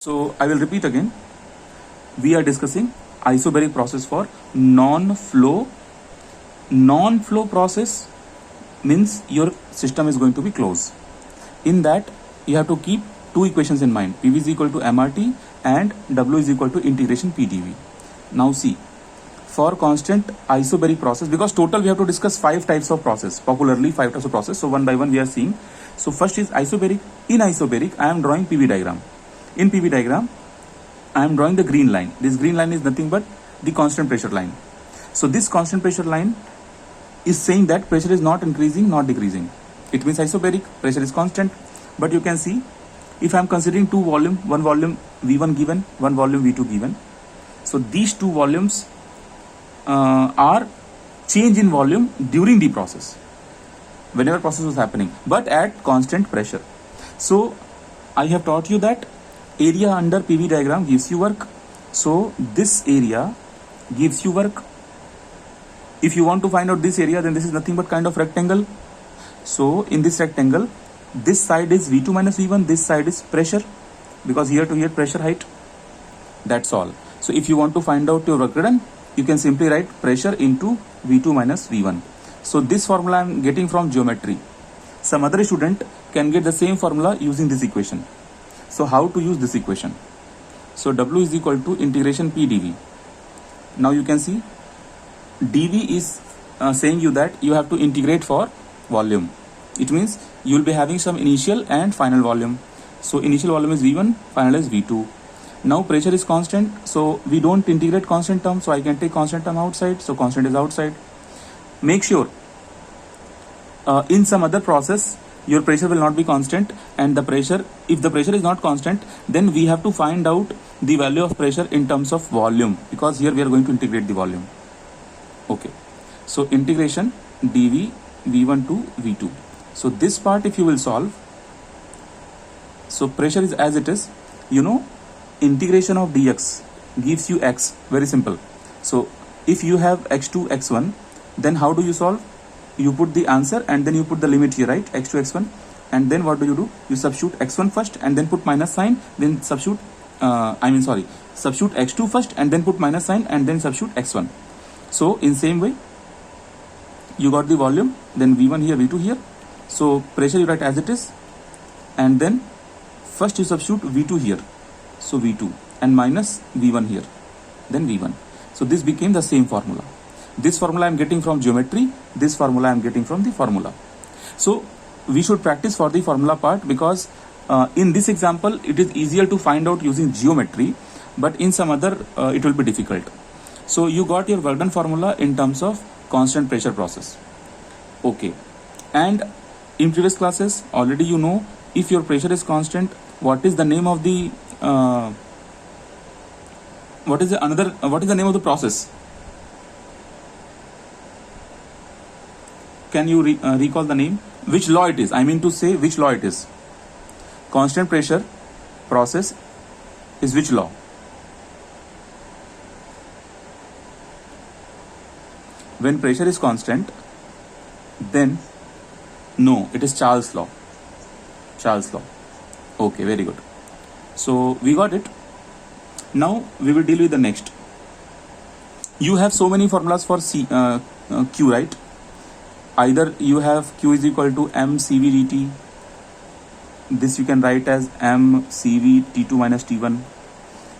So I will repeat again. We are discussing isobaric process for non-flow. Non-flow process means your system is going to be closed. In that, you have to keep two equations in mind. PV is equal to MRT and W is equal to integration PdV. Now see, for constant isobaric process, because total we have to discuss 5 types of process, popularly 5 types of process. So one by one we are seeing. So first is isobaric. In isobaric, I am drawing PV diagram. In PV diagram, I am drawing the green line. This green line is nothing but the constant pressure line. So this constant pressure line is saying that pressure is not increasing, not decreasing. It means isobaric, pressure is constant. But you can see, if I am considering two volume, one volume V1 given, one volume V2 given. So these two volumes are change in volume during the process, whenever process was happening, but at constant pressure. So I have taught you that area under PV diagram gives you work. So this area gives you work. If you want to find out this area, then this is nothing but kind of rectangle. So in this rectangle, this side is V2 minus V1, this side is pressure, because here to here pressure height. That's all. So if you want to find out your work done, you can simply write pressure into V2 minus V1. So this formula I am getting from geometry. Some other student can get the same formula using this equation. So how to use this equation? So W is equal to integration P dV. Now you can see dV is saying you that you have to integrate for volume. It means you will be having some initial and final volume. So initial volume is V1, final is V2. Now pressure is constant, so we don't integrate constant term, so I can take constant term outside, so constant is outside. Make sure in some other process your pressure will not be constant, and the pressure, if the pressure is not constant, then we have to find out the value of pressure in terms of volume, because here we are going to integrate the volume. Okay, so integration dV V1 to V2. So this part if you will solve, so pressure is as it is, you know, integration of dx gives you x, very simple. So if you have x2 x1, then how do you solve? You put the answer and then you put the limit here, right? X2 x1, and then what do? You substitute x1 first and then put minus sign, then substitute substitute x2 first and then put minus sign and then substitute x1. So in same way you got the volume, then V1 here, V2 here. So pressure you write as it is, and then first you substitute V2 here, so V2, and minus V1 here, then V1. So this became the same formula. This formula I am getting from geometry, this formula I am getting from the formula. So we should practice for the formula part, because in this example it is easier to find out using geometry, but in some other it will be difficult. So you got your work done formula in terms of constant pressure process. Okay, and in previous classes already you know, if your pressure is constant, what is the name of the what is the name of the process? Can you recall the name? Which law it is? I mean to say, which law it is? Constant pressure process is which law? When pressure is constant, then no, it is Charles law. Charles law. Okay, very good. So we got it. Now we will deal with the next. You have so many formulas for Q, right? Either you have Q is equal to m CV dt. This you can write as m CV T2 minus T1,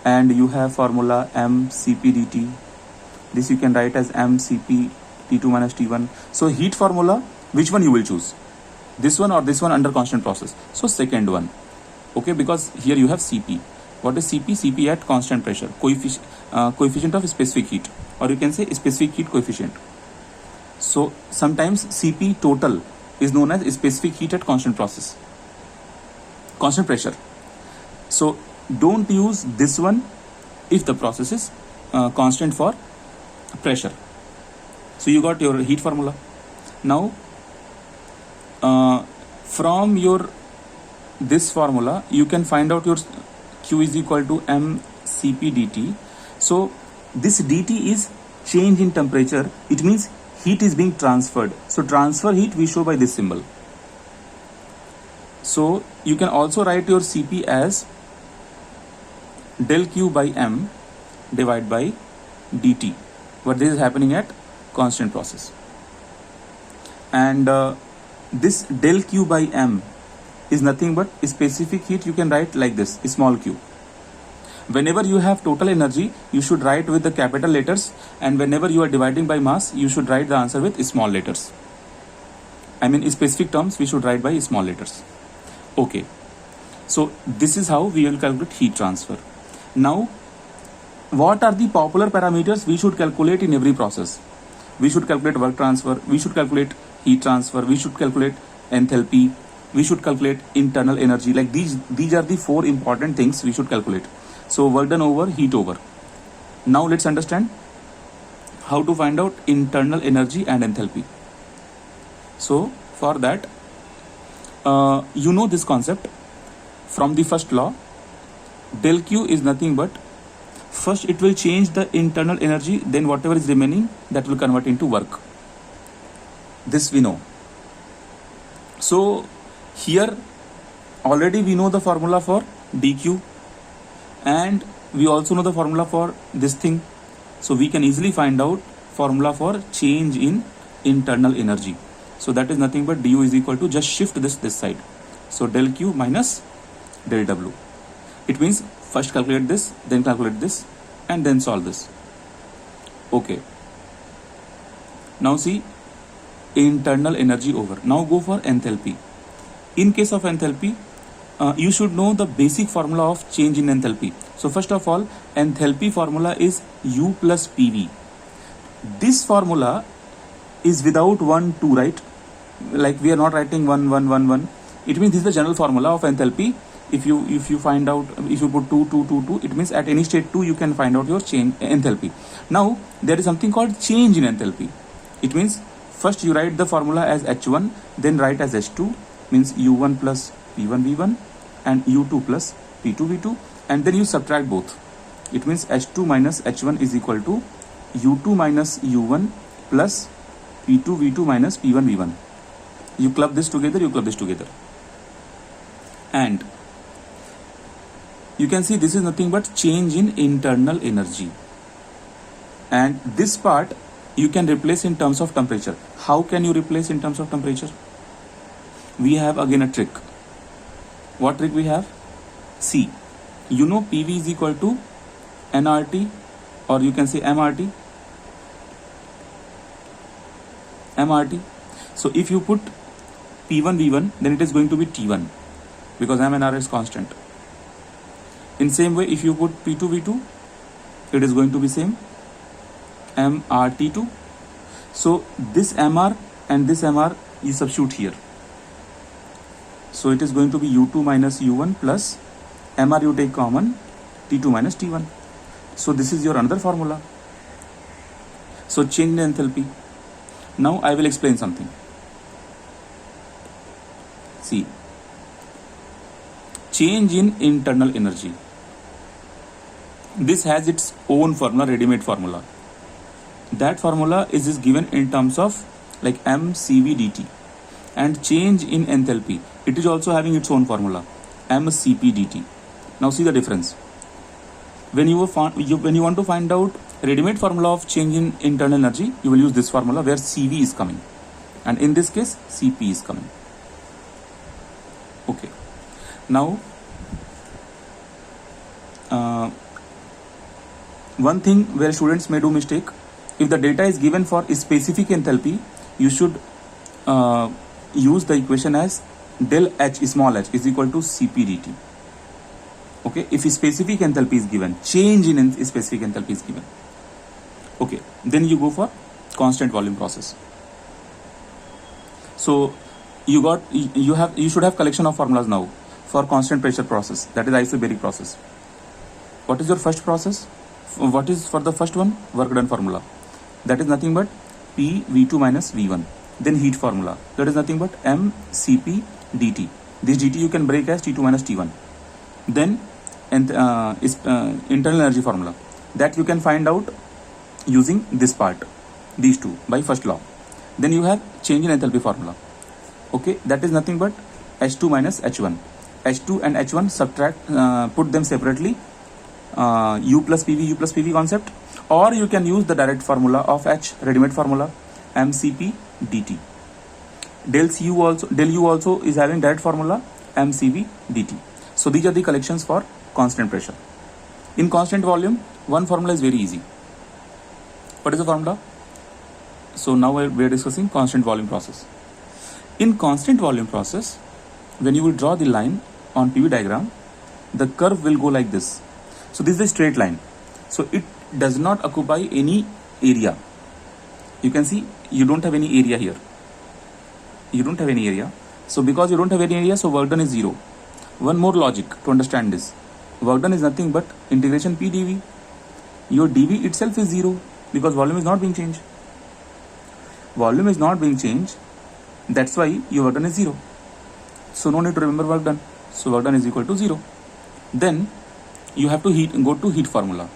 and you have formula m Cp dt. This you can write as m Cp T2 minus T1. So heat formula, which one you will choose? This one or this one under constant process? So second one. Okay, because here you have Cp. What is Cp? Cp at constant pressure, coefficient of specific heat, or you can say specific heat coefficient. So sometimes Cp total is known as specific heat at constant process, constant pressure. So don't use this one if the process is constant for pressure. So you got your heat formula. Now from your this formula you can find out your Q is equal to m Cp dt. So this dt is change in temperature. It means heat is being transferred. So transfer heat we show by this symbol. So you can also write your Cp as del q by m divided by dt, but this is happening at constant process. And this del q by m is nothing but specific heat. You can write like this, small q. Whenever you have total energy, you should write with the capital letters, and whenever you are dividing by mass, you should write the answer with small letters. I mean, in specific terms, we should write by small letters. Okay, so this is how we will calculate heat transfer. Now, what are the popular parameters we should calculate in every process? We should calculate work transfer, we should calculate heat transfer, we should calculate enthalpy, we should calculate internal energy. Like these are the four important things we should calculate. So work done over, heat over. Now let's understand how to find out internal energy and enthalpy. So for that, you know this concept from the first law. Del Q is nothing but, first it will change the internal energy, then whatever is remaining, that will convert into work. This we know. So here already we know the formula for dq, and we also know the formula for this thing. So we can easily find out formula for change in internal energy. So that is nothing but du is equal to, just shift this side. So del q minus del w. It means first calculate this, then calculate this, and then solve this. Okay. Now see, internal energy over. Now go for enthalpy. In case of enthalpy, you should know the basic formula of change in enthalpy. So first of all, enthalpy formula is U plus PV. This formula is without 1, 2, right? Like we are not writing 1, 1, 1, 1. It means this is the general formula of enthalpy. If you find out, if you put 2, 2, 2, 2, it means at any state 2 you can find out your change enthalpy. Now there is something called change in enthalpy. It means first you write the formula as H1, then write as H2, means U1 plus P1 V1 and U2 plus P2 V2, and then you subtract both. It means H2 minus H1 is equal to U2 minus U1 plus P2 V2 minus P1 V1. You club this together, and you can see this is nothing but change in internal energy. And this part you can replace in terms of temperature. How can you replace in terms of temperature? We have again a trick. What trick we have? See, you know PV is equal to nRT, or you can say MRT. So if you put P1 V1, then it is going to be T1, because M and R is constant. In same way, if you put P2 V2, it is going to be same MRT2. So this MR and this MR you substitute here. So it is going to be U2 minus U1 plus MR you take common, T2 minus T1. So this is your another formula. So change in enthalpy. Now I will explain something. See, change in internal energy. This has its own formula, ready-made formula. That formula is given in terms of like mCV dt. And change in enthalpy, it is also having its own formula, mCp dt. Now see the difference. When you want to find out ready-made formula of change in internal energy, you will use this formula where CV is coming, and in this case Cp is coming. Okay. Now one thing where students may do mistake, if the data is given for a specific enthalpy, you should use the equation as del H small h is equal to Cp dt. Okay, if a specific enthalpy is given, change in a specific enthalpy is given. Okay, then you go for constant volume process. So you should have collection of formulas now for constant pressure process, that is isobaric process. What is your first process? What is for the first one? Work done formula. That is nothing but P V2 minus V1. Then heat formula. That is nothing but mCp dt. This dt you can break as T2 minus T1. Then internal energy formula. That you can find out using this part, these two, by first law. Then you have change in enthalpy formula. Okay, that is nothing but H2 minus H1. H2 and H1 subtract, put them separately, U plus PV concept, or you can use the direct formula of H, ready-made formula, mCp dt. Del U also is having direct formula, mCv dt. So these are the collections for constant pressure. In constant volume, one formula is very easy. What is the formula? So now we are discussing constant volume process. In constant volume process, when you will draw the line on PV diagram, the curve will go like this. So this is a straight line. So it does not occupy any area. You can see you don't have any area here. You don't have any area. So because you don't have any area, so work done is 0. One more logic to understand this. Work done is nothing but integration P dV. Your dV itself is 0 because volume is not being changed. Volume is not being changed. That's why your work done is 0. So no need to remember work done. So work done is equal to 0. Then you have to go to heat formula.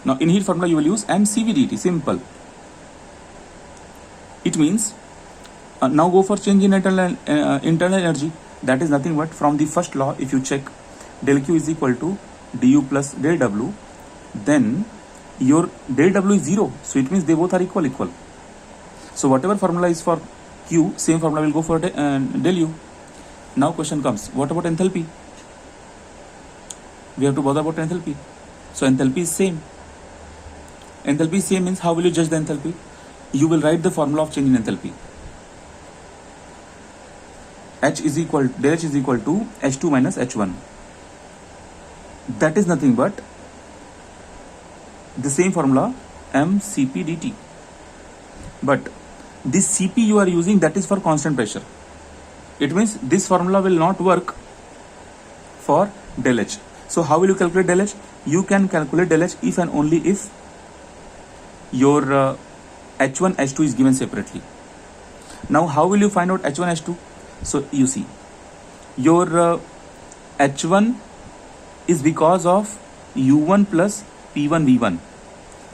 Now in heat formula you will use mCv dt. Simple. It means now go for change in internal energy. That is nothing but from the first law. If you check, del Q is equal to du plus del W, then your del W is 0. So it means they both are equal. So whatever formula is for Q, same formula will go for del U. Now question comes, what about enthalpy? We have to bother about enthalpy. So enthalpy is same. Enthalpy is same means how will you judge the enthalpy? You will write the formula of change in enthalpy. Del H is equal to H2 minus H1. That is nothing but the same formula mCp dt. But this Cp you are using, that is for constant pressure. It means this formula will not work for del H. So how will you calculate del H? You can calculate del H if and only if your H1, H2 is given separately. Now how will you find out H1, H2? So you see, your H1 is because of U1 plus P1 V1,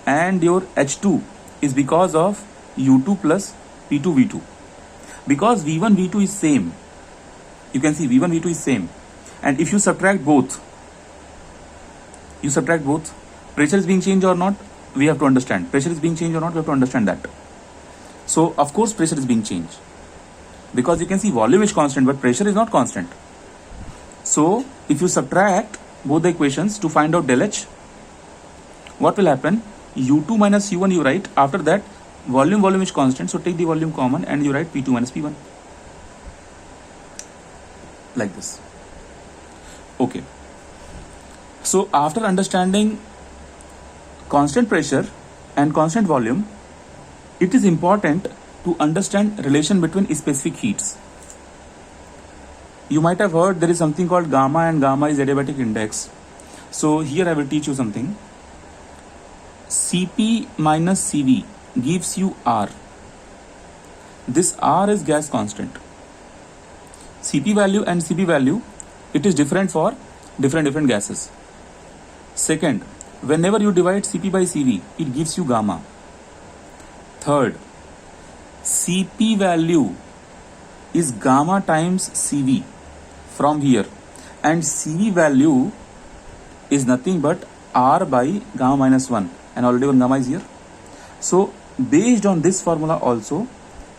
and your H2 is because of U2 plus P2 V2. Because V1 V2 is same, you can see V1 V2 is same, and if you subtract both, pressure is being changed or not, we have to understand. Pressure is being changed or not, we have to understand that. So of course pressure is being changed, because you can see volume is constant but pressure is not constant. So if you subtract both the equations to find out del H, what will happen? U2 minus U1 you write. After that volume is constant, so take the volume common and you write P2 minus P1 like this. Okay, so after understanding constant pressure and constant volume, it is important to understand relation between specific heats. You might have heard there is something called gamma, and gamma is adiabatic index. So here I will teach you something. Cp minus Cv gives you R. This R is gas constant. Cp value and Cv value, it is different for different gases. Second, whenever you divide Cp by Cv, it gives you gamma. Third, Cp value is gamma times Cv from here, and Cv value is nothing but R by gamma minus 1, and already one gamma is here. So based on this formula also,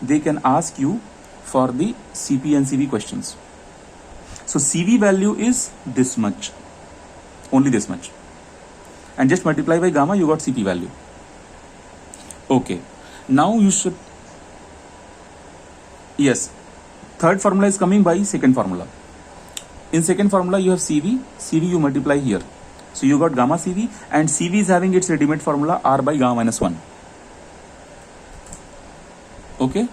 they can ask you for the Cp and Cv questions. So Cv value is this much, only this much, and just multiply by gamma, you got Cp value. Okay, now you should, yes, third formula is coming by second formula. In second formula you have Cv you multiply here, so you got gamma Cv, and Cv is having its ready-made formula R by gamma minus 1. Okay,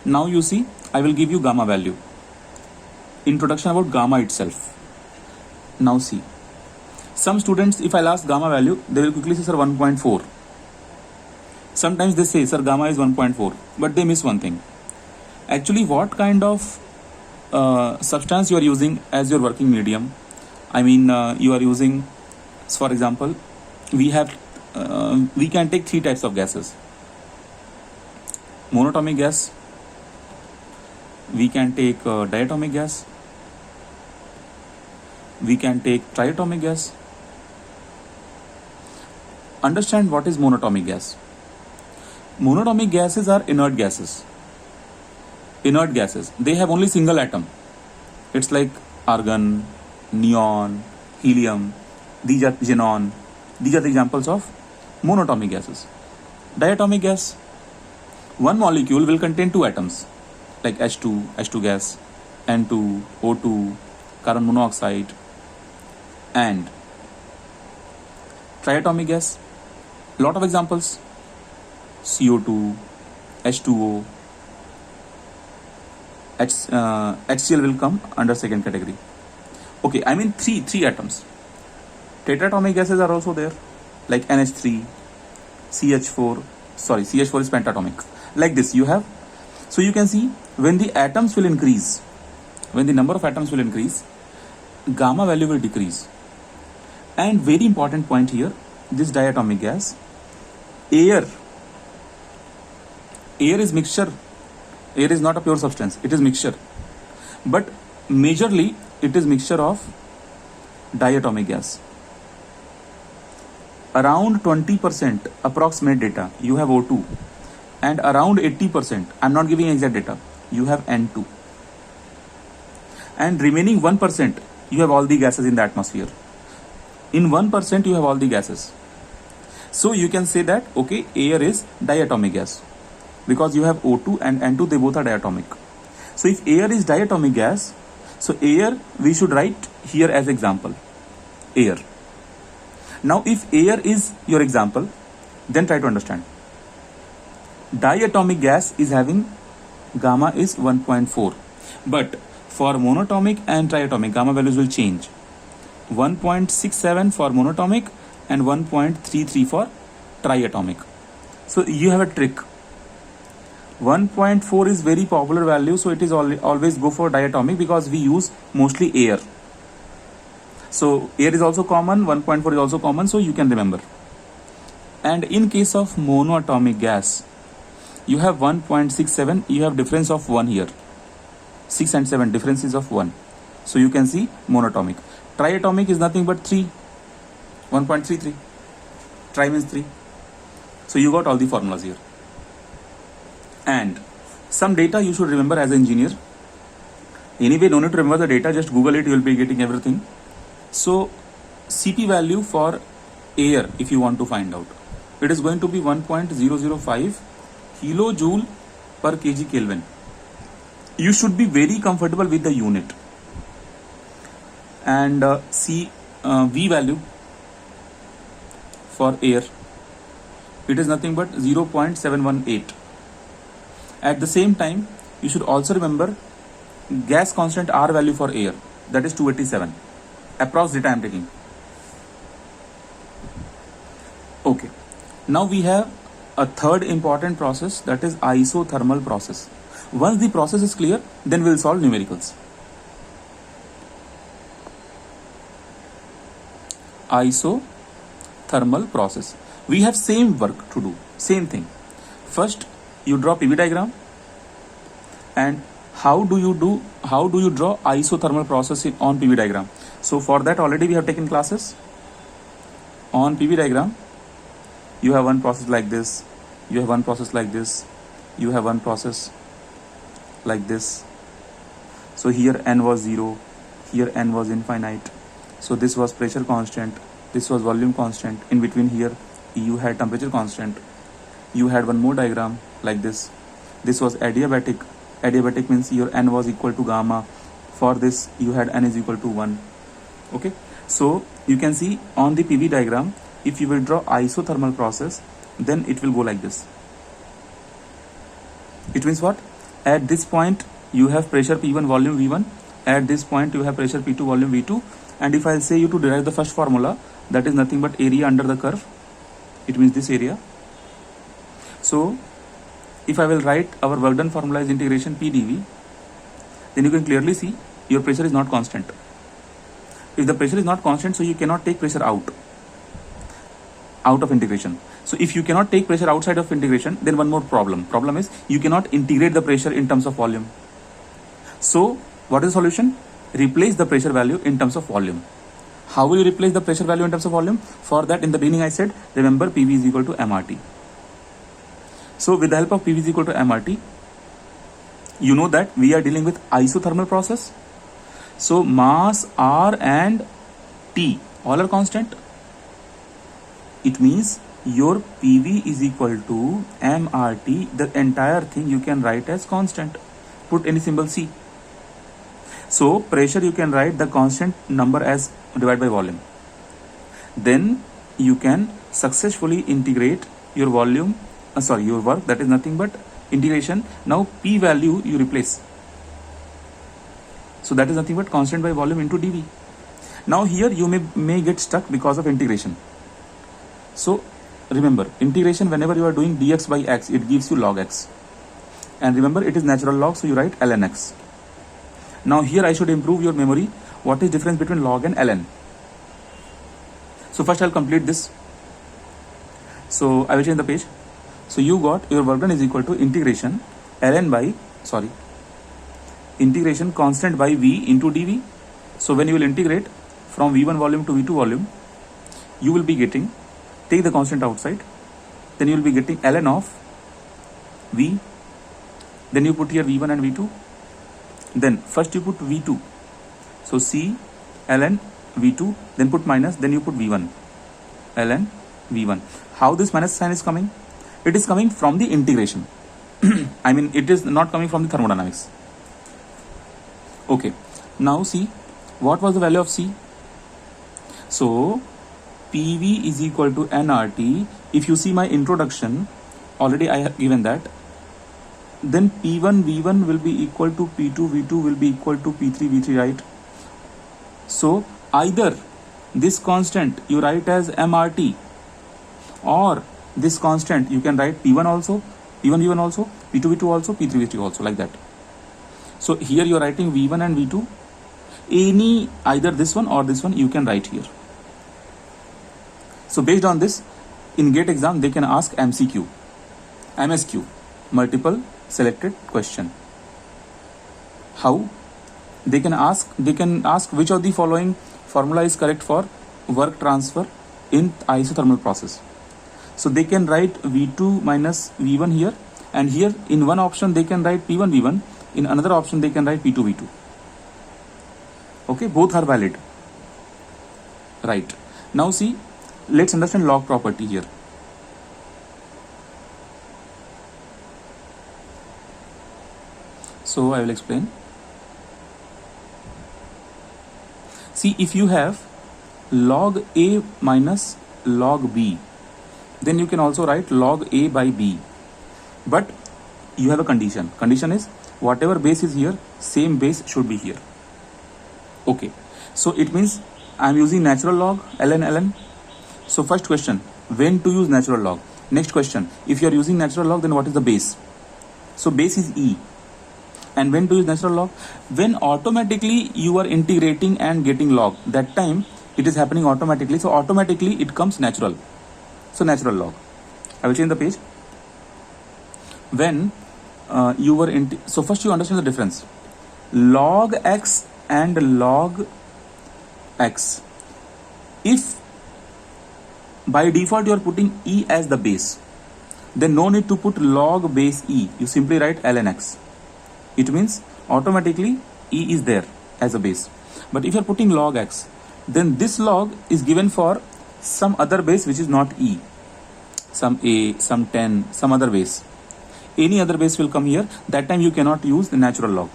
now you see, I will give you gamma value. Introduction about gamma itself. Now see, some students, if I'll ask gamma value, they will quickly say sir 1.4. Sometimes they say sir gamma is 1.4, but they miss one thing. Actually, what kind of substance you are using as your working medium? I mean, you are using, for example, we can take 3 types of gases. Monatomic gas, we can take diatomic gas, We can take triatomic gas. Understand what is monatomic gas. Monatomic gases are inert gases. Inert gases. They have only single atom. It's like argon, neon, helium. These are xenon. These are the examples of monatomic gases. Diatomic gas. One molecule will contain two atoms like H2, H2 gas, N2, O2, carbon monoxide, and triatomic gas. Lot of examples: CO2, H2O, HCl will come under second category. Okay, I mean three atoms. Tetratomic gases are also there, like NH3, CH4. Sorry, CH4 is pentatomic. Like this you have. So you can see when the atoms will increase, when the number of atoms will increase, gamma value will decrease. And very important point here, this diatomic gas, air is mixture. Air is not a pure substance, it is mixture. But majorly it is mixture of diatomic gas. Around 20% approximate data, you have O2, and around 80%, I'm not giving exact data, you have N2. And remaining 1%, you have all the gases in the atmosphere. In 1%, you have all the gases. So you can say that, okay, air is diatomic gas, because you have O2 and N2, they both are diatomic. So if air is diatomic gas, so air we should write here as example, air. Now if air is your example, then try to understand. Diatomic gas is having gamma is 1.4, but for monatomic and triatomic, gamma values will change. 1.67 for monatomic and 1.33 for triatomic. So you have a trick. 1.4 is very popular value, so it is always go for diatomic because we use mostly air. So air is also common, 1.4 is also common, so you can remember. And in case of monoatomic gas, you have 1.67, you have difference of 1 here. 6 and 7 difference is of 1. So you can see monatomic. Triatomic is nothing but 3. 1.33. Tri means 3. So you got all the formulas here. And some data you should remember as an engineer. Anyway, no need to remember the data, just Google it, you will be getting everything. So Cp value for air, if you want to find out, it is going to be 1.005 kilojoule per kg Kelvin. You should be very comfortable with the unit. And V value for air, it is nothing but 0.718. At the same time, you should also remember gas constant R value for air, that is 287. Approx data I am taking. Okay, now we have a third important process, that is isothermal process. Once the process is clear, then we'll solve numericals. Isothermal process. We have same work to do, same thing. First, you draw PV diagram. And how do you draw isothermal process on PV diagram? So for that already we have taken classes. On PV diagram, you have one process like this, you have one process like this, you have one process like this. So here n was 0, here n was infinite. So this was pressure constant, this was volume constant. In between here you had temperature constant. You had one more diagram like this. This was adiabatic. Adiabatic means your n was equal to gamma. For this you had n is equal to 1. Okay, so you can see on the PV diagram, if you will draw isothermal process, then it will go like this. It means what? At this point you have pressure P1, volume V1. At this point you have pressure P2, volume V2. And if I'll say you to derive the first formula, that is nothing but area under the curve. It means this area. So if I will write our work done formula is integration P dV, then you can clearly see your pressure is not constant. If the pressure is not constant, so you cannot take pressure out of integration. So if you cannot take pressure outside of integration, then one more problem is you cannot integrate the pressure in terms of volume. So what is the solution? replace the pressure value in terms of volume. How will you replace the pressure value in terms of volume? For that, in the beginning I said, remember PV is equal to MRT. So with the help of PV is equal to MRT, you know that we are dealing with isothermal process. So mass R and T all are constant. It means your PV is equal to MRT. The entire thing you can write as constant. Put any symbol C. So pressure you can write the constant number as divided by volume. Then you can successfully integrate your volume, your work, that is nothing but integration. Now P value you replace. So that is nothing but constant by volume into dV. Now here you may get stuck because of integration. So remember, integration, whenever you are doing dx by x, it gives you log x. And remember, it is natural log, so you write ln x. Now here I should improve your memory. What is difference between log and ln? So first I'll complete this. So I will change the page. So you got your work done is equal to integration integration constant by V into dV. So when you will integrate from V1 volume to V2 volume, you will be getting, take the constant outside, then you will be getting ln of V. Then you put here V1 and V2. Then first you put V2. So C ln V2, then put minus, then you put V1 ln V1. How this minus sign is coming? It is coming from the integration. I mean, it is not coming from the thermodynamics. Okay, now see, what was the value of C? So PV is equal to nRT. If you see my introduction, already I have given that. Then P1 V1 will be equal to P2 V2 will be equal to P3 V3, right? So either this constant you write as MRT, or this constant you can write P1 also, P1 V1 also, P2 V2 also, P3 V3 also, like that. So here you are writing V1 and V2. Any, either this one or this one you can write here. So based on this, in GATE exam they can ask MCQ, MSQ, multiple selected question. How? They can ask which of the following formula is correct for work transfer in isothermal process. So they can write V2 minus V1 here, and here in one option they can write P1 V1, in another option they can write P2 V2. Okay, both are valid. Right. Now see, let's understand log property here. So I will explain. See, if you have log A minus log B, then you can also write log A by B. But you have a condition. Condition is whatever base is here, same base should be here. Okay. So it means I am using natural log, ln. So first question, when to use natural log? Next question, if you are using natural log, then what is the base? So base is E. And when to use natural log? When automatically you are integrating and getting log, that time it is happening automatically. So automatically it comes natural. So natural log. I will change the page. When you were so first you understand the difference. Log x and log x. If by default you are putting E as the base, then no need to put log base E. You simply write ln x. It means automatically E is there as a base. But if you are putting log x, then this log is given for some other base which is not E. Some A, some 10, some other base. Any other base will come here. That time you cannot use the natural log.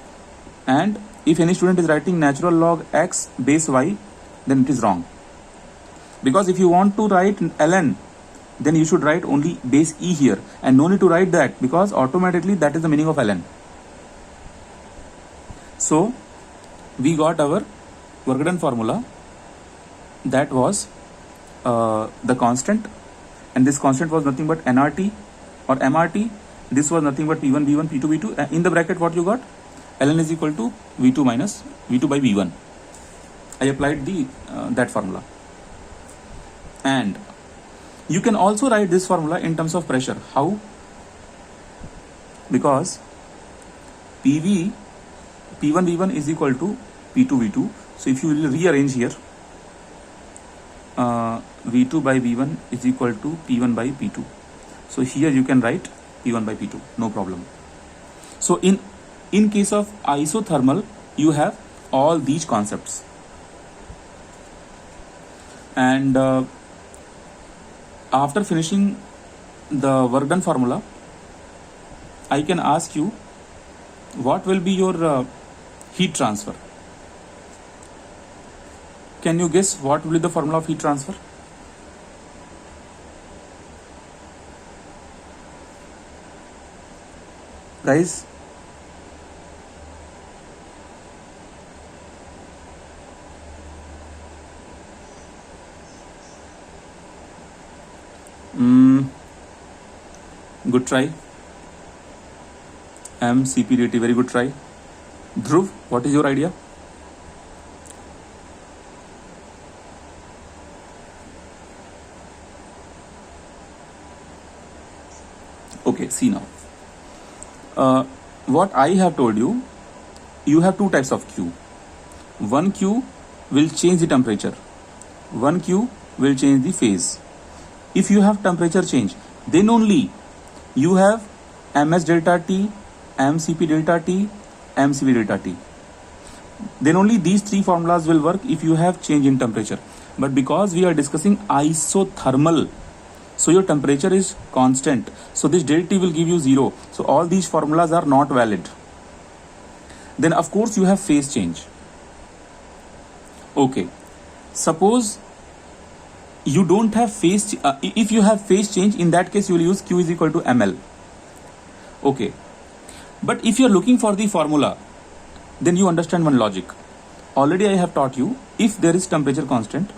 And if any student is writing natural log x base y, then it is wrong. Because if you want to write ln, then you should write only base E here. And no need to write that, because automatically that is the meaning of ln. So we got our work done formula. That was the constant, and this constant was nothing but nRT or MRT. This was nothing but P1 V1 P2 V2. In the bracket what you got? ln is equal to V2 minus V2 by V1. I applied the that formula. And you can also write this formula in terms of pressure. How? Because P1 V1 is equal to P2 V2. So if you will rearrange here, V2 by V1 is equal to P1 by P2. So here you can write P1 by P2, no problem. So in case of isothermal, you have all these concepts. And after finishing the work done formula, I can ask you what will be your heat transfer. Can you guess what will be the formula of heat transfer? Guys, good try. MCPDT, very good try. Dhruv, what is your idea? Okay, see now. What I have told you, you have two types of Q. One Q will change the temperature. One Q will change the phase. If you have temperature change, then only you have MS delta T, MCP delta T, MCV delta T. Then only these three formulas will work if you have change in temperature. But because we are discussing isothermal, so your temperature is constant. So this delta T will give you 0. So all these formulas are not valid. Then of course you have phase change. Okay. Suppose you don't have phase, if you have phase change, in that case you will use Q is equal to ML. Okay. But if you are looking for the formula, then you understand one logic. Already I have taught you, if there is temperature constant,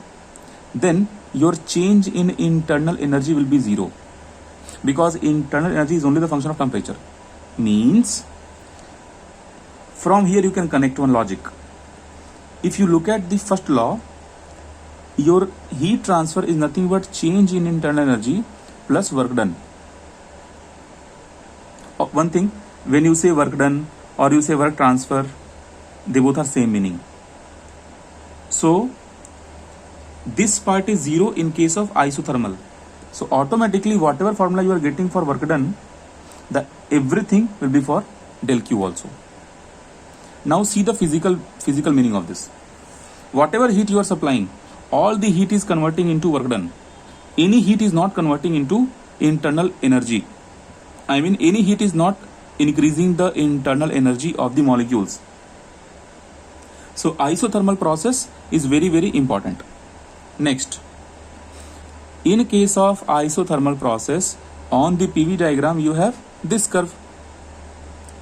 then your change in internal energy will be 0. Because internal energy is only the function of temperature. Means, from here you can connect one logic. If you look at the first law, your heat transfer is nothing but change in internal energy plus work done. One thing, when you say work done or you say work transfer, they both are same meaning. So this part is 0 in case of isothermal. So automatically whatever formula you are getting for work done, everything will be for del Q also. Now see the physical meaning of this. Whatever heat you are supplying, all the heat is converting into work done. Any heat is not converting into internal energy. I mean, any heat is not increasing the internal energy of the molecules. So isothermal process is very, very important. Next, in case of isothermal process, on the PV diagram you have this curve.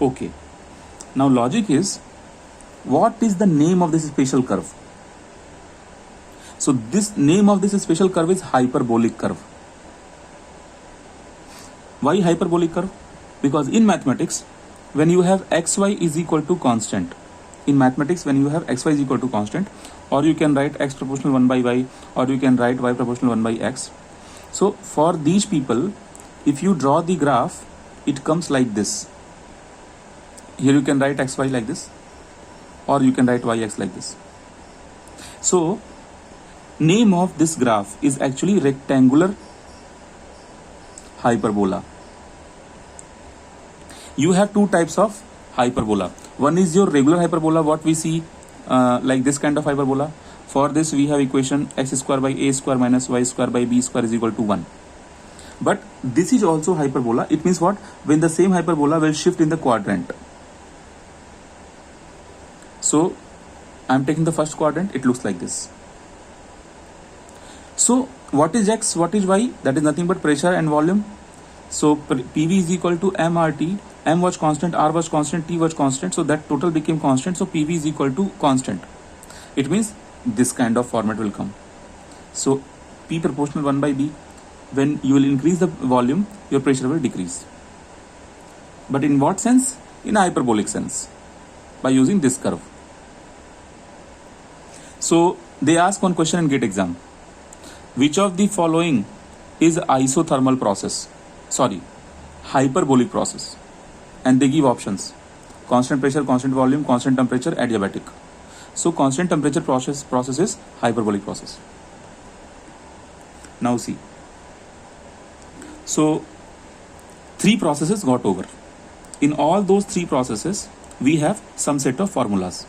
Okay. Now logic is, what is the name of this special curve? So this name of this special curve is hyperbolic curve. Why hyperbolic curve? Because in mathematics, when you have xy is equal to constant, in mathematics when you have xy is equal to constant, or you can write x proportional 1 by y, or you can write y proportional 1 by x. So for these people, if you draw the graph, it comes like this. Here you can write xy like this, or you can write yx like this. So name of this graph is actually rectangular hyperbola. You have two types of hyperbola. One is your regular hyperbola, what we see like this kind of hyperbola. For this we have equation x square by a square minus y square by b square is equal to 1. But this is also hyperbola. It means what? When the same hyperbola will shift in the quadrant. So I am taking the first quadrant, it looks like this. So what is x, what is y? That is nothing but pressure and volume. So PV is equal to mRT. M was constant, R was constant, T was constant. So that total became constant. So PV is equal to constant. It means this kind of format will come. So P proportional 1 by B. When you will increase the volume, your pressure will decrease. But in what sense? In a hyperbolic sense. By using this curve. So they ask one question in GATE exam. Which of the following is isothermal process? Sorry, hyperbolic process. And they give options: constant pressure, constant volume, constant temperature, adiabatic. So constant temperature process is hyperbolic process. Now see. So 3 processes got over. In all those 3 processes, we have some set of formulas.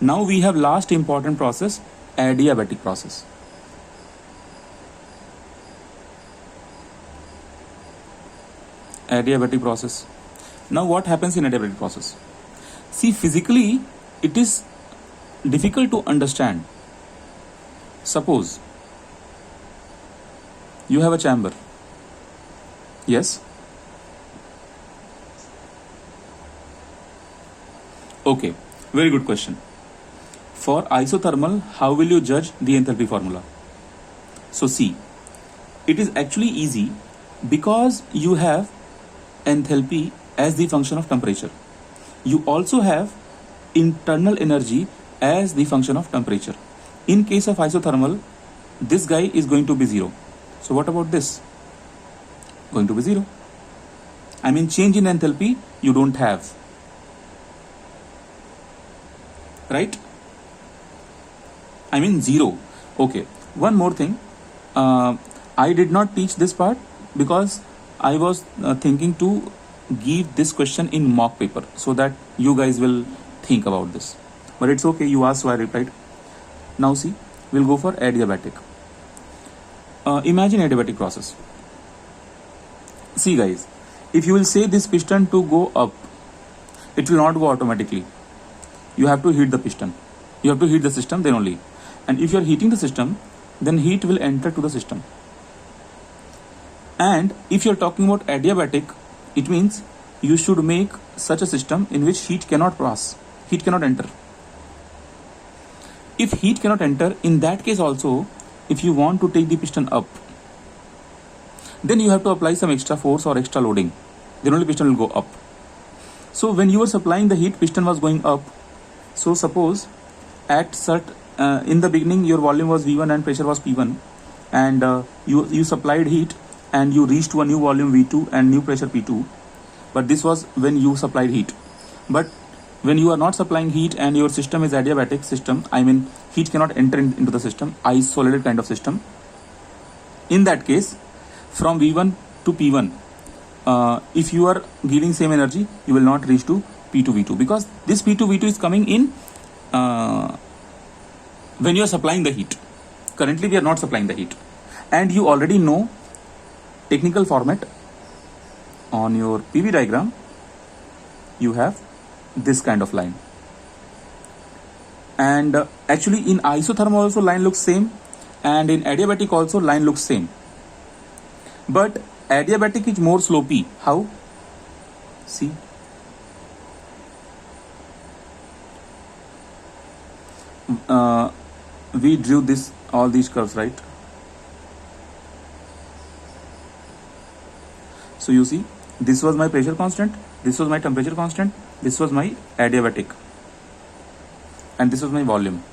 Now we have last important process, adiabatic process. Adiabatic process. Now what happens in adiabatic process? See, physically it is difficult to understand. Suppose you have a chamber. Yes? Okay, very good question. For isothermal, how will you judge the enthalpy formula? So see, it is actually easy because you have enthalpy as the function of temperature. You also have internal energy as the function of temperature. In case of isothermal, this guy is going to be 0. So what about this? Going to be 0. I mean, change in enthalpy you don't have. Right? I mean 0. Okay. One more thing. I did not teach this part because I was thinking to give this question in mock paper so that you guys will think about this. But it's okay. You asked, so I replied. Now see, we'll go for adiabatic. Imagine adiabatic process. See guys, if you will say this piston to go up, it will not go automatically. You have to heat the piston. You have to heat the system, then only. And if you are heating the system, then heat will enter to the system. And if you are talking about adiabatic, it means you should make such a system in which heat cannot pass, heat cannot enter. If heat cannot enter, in that case also, if you want to take the piston up, then you have to apply some extra force or extra loading. Then only piston will go up. So when you were supplying the heat, piston was going up. So suppose at in the beginning your volume was V1 and pressure was P1, and you supplied heat and you reached to a new volume V2 and new pressure P2. But this was when you supplied heat. But when you are not supplying heat and your system is adiabatic system, I mean heat cannot enter into the system, isolated kind of system. In that case, from V1 to P1, if you are giving same energy, you will not reach to P2 V2 because this P2 V2 is coming in when you are supplying the heat. Currently we are not supplying the heat, and you already know technical format. On your PV diagram you have this kind of line, and actually in isothermal also line looks same, and in adiabatic also line looks same, but adiabatic is more slopey. How? See, we drew all these curves, right? So you see, this was my pressure constant, this was my temperature constant, this was my adiabatic, and this was my volume.